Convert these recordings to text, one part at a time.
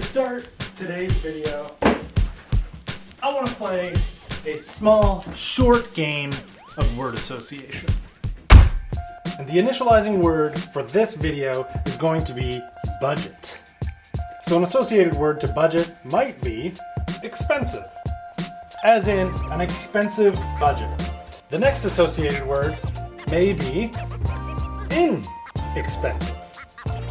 To start today's video, I want to play a small, short game of word association. And the initializing word for this video is going to be budget. So an associated word to budget might be expensive, as in an expensive budget. The next associated word may be inexpensive.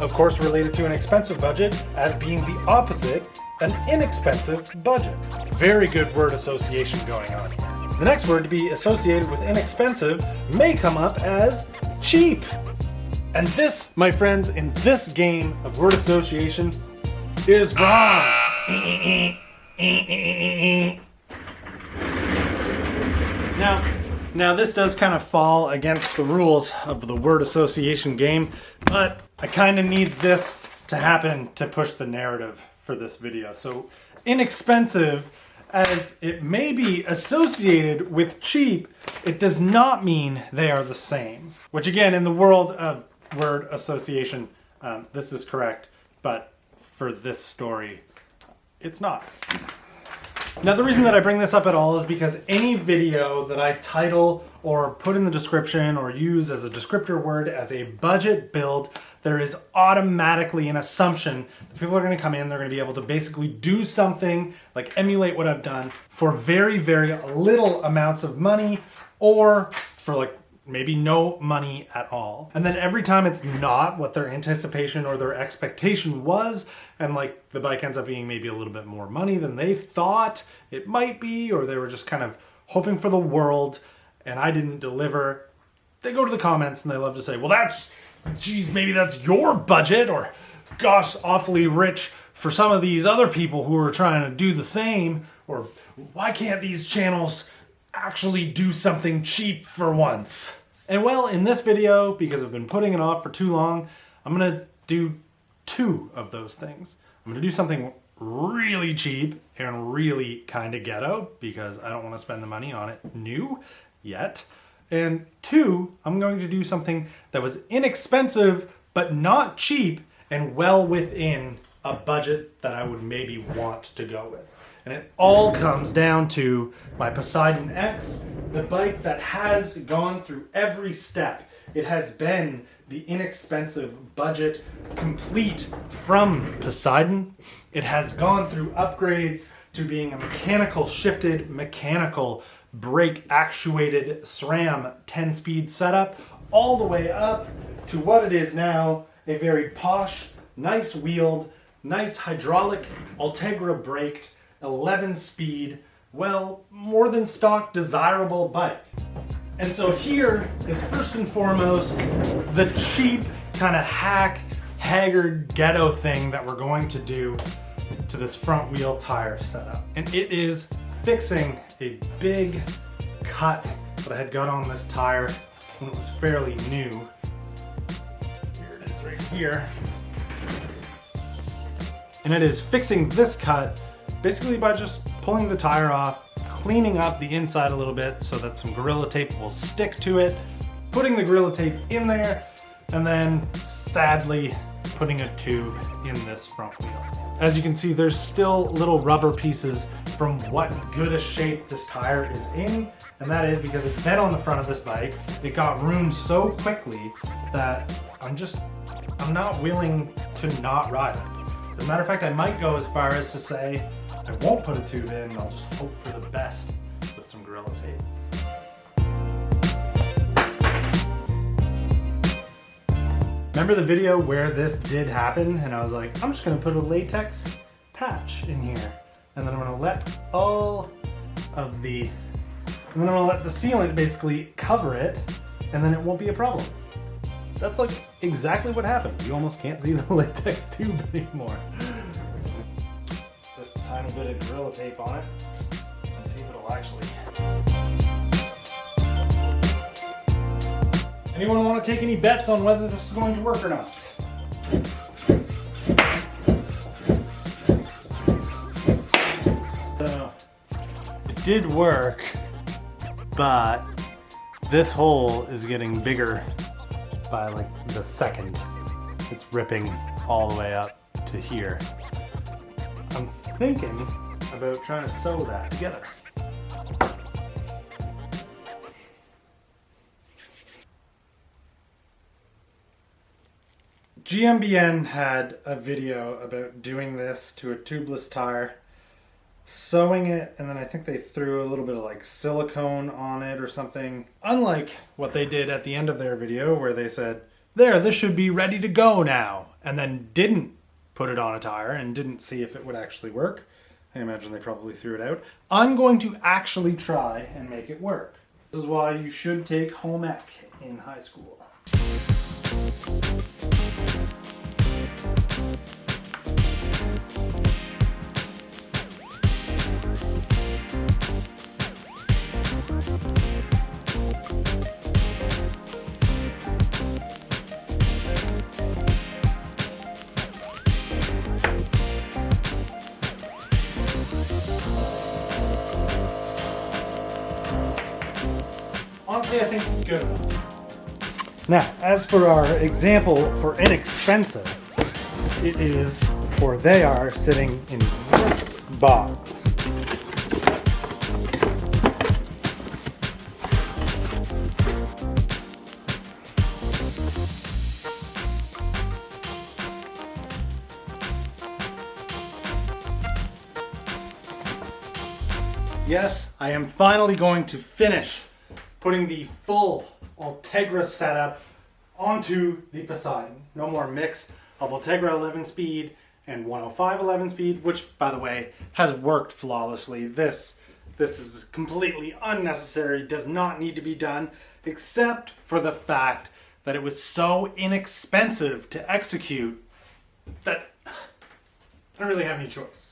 Of course, related to an expensive budget as being the opposite, an inexpensive budget. Very good word association going on here. The next word to be associated with inexpensive may come up as cheap. And this, my friends, in this game of word association is wrong. Now this does kind of fall against the rules of the word association game, but I kind of need this to happen to push the narrative for this video. So inexpensive, as it may be associated with cheap, it does not mean they are the same. Which again, in the world of word association, this is correct, but for this story, it's not. Now the reason that I bring this up at all is because any video that I title or put in the description or use as a descriptor word as a budget build, there is automatically an assumption that people are going to come in, they're going to be able to basically do something like emulate what I've done for very, very little amounts of money, or for like maybe no money at all. And then every time it's not what their anticipation or their expectation was, and like the bike ends up being maybe a little bit more money than they thought it might be, or they were just kind of hoping for the world and I didn't deliver, they go to the comments and they love to say, well, geez, maybe that's your budget, or gosh, awfully rich for some of these other people who are trying to do the same, or why can't these channels actually do something cheap for once? And well, in this video, because I've been putting it off for too long, I'm gonna do two of those things. I'm gonna do something really cheap and really kind of ghetto, because I don't want to spend the money on it new yet. And two, I'm going to do something that was inexpensive but not cheap and well within a budget that I would maybe want to go with. And it all comes down to my Poseidon X, the bike that has gone through every step. It has been the inexpensive budget complete from Poseidon. It has gone through upgrades to being a mechanical shifted, mechanical brake actuated SRAM 10-speed setup, all the way up to what it is now, a very posh, nice wheeled, nice hydraulic, Ultegra braked, 11-speed, well, more than stock, desirable bike. And so here is first and foremost the cheap kind of haggard ghetto thing that we're going to do to this front wheel tire setup. And it is fixing a big cut that I had got on this tire when it was fairly new. Here it is right here. And it is fixing this cut basically by just pulling the tire off, cleaning up the inside a little bit so that some Gorilla Tape will stick to it, putting the Gorilla Tape in there, and then sadly putting a tube in this front wheel. As you can see, there's still little rubber pieces from what good a shape this tire is in, and that is because it's been on the front of this bike. It got ruined so quickly that I'm not willing to not ride it. As a matter of fact, I might go as far as to say I won't put a tube in, I'll just hope for the best with some Gorilla Tape. Remember the video where this did happen and I was like, I'm just gonna put a latex patch in here, and then I'm gonna let the sealant basically cover it, and then it won't be a problem. That's like exactly what happened. You almost can't see the latex tube anymore. Just a tiny bit of Gorilla Tape on it and see if it'll actually. Anyone want to take any bets on whether this is going to work or not? So, it did work, but this hole is getting bigger by like the second. It's ripping all the way up to here. thinking about trying to sew that together. GMBN had a video about doing this to a tubeless tire, sewing it, and then I think they threw a little bit of like silicone on it or something. Unlike what they did at the end of their video where they said, there, this should be ready to go now, and then didn't put it on a tire and didn't see if it would actually work. I imagine they probably threw it out. I'm going to actually try and make it work. This is why you should take home ec in high school. Honestly, I think good enough. Now, as for our example for inexpensive, it is, or they are, sitting in this box. Yes, I am finally going to finish putting the full Ultegra setup onto the Poseidon. No more mix of Ultegra 11-speed and 105 11-speed, which, by the way, has worked flawlessly. This is completely unnecessary, does not need to be done, except for the fact that it was so inexpensive to execute that I don't really have any choice.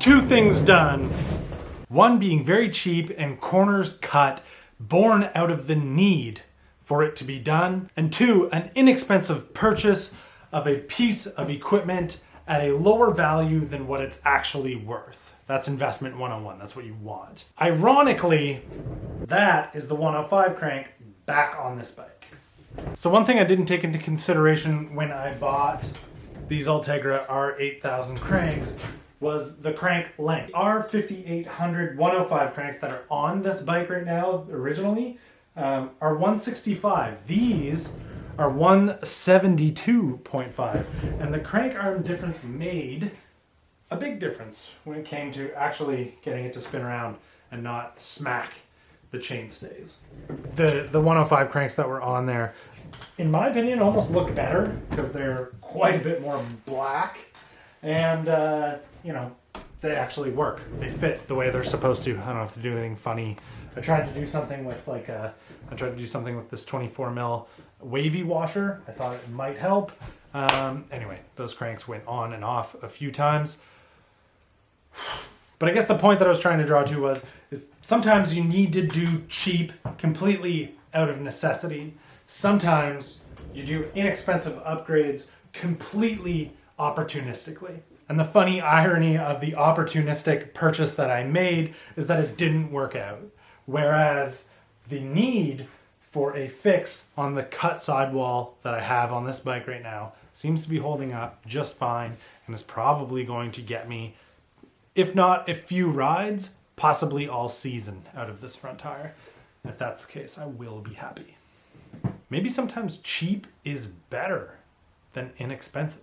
Two things done. One being very cheap and corners cut, born out of the need for it to be done. And two, an inexpensive purchase of a piece of equipment at a lower value than what it's actually worth. That's investment 101, that's what you want. Ironically, that is the 105 crank back on this bike. So one thing I didn't take into consideration when I bought these Ultegra R8000 cranks was the crank length. R5800 105 cranks that are on this bike right now originally are 165. These are 172.5. And the crank arm difference made a big difference when it came to actually getting it to spin around and not smack the chainstays. The 105 cranks that were on there, in my opinion, almost look better because they're quite a bit more black. And, you know, they actually work. They fit the way they're supposed to. I don't have to do anything funny. I tried to do something with this 24 mil wavy washer. I thought it might help. Anyway, those cranks went on and off a few times. But I guess the point that I was trying to draw to is sometimes you need to do cheap completely out of necessity. Sometimes you do inexpensive upgrades completely opportunistically. And the funny irony of the opportunistic purchase that I made is that it didn't work out. Whereas the need for a fix on the cut sidewall that I have on this bike right now seems to be holding up just fine and is probably going to get me, if not a few rides, possibly all season out of this front tire. And if that's the case, I will be happy. Maybe sometimes cheap is better than inexpensive.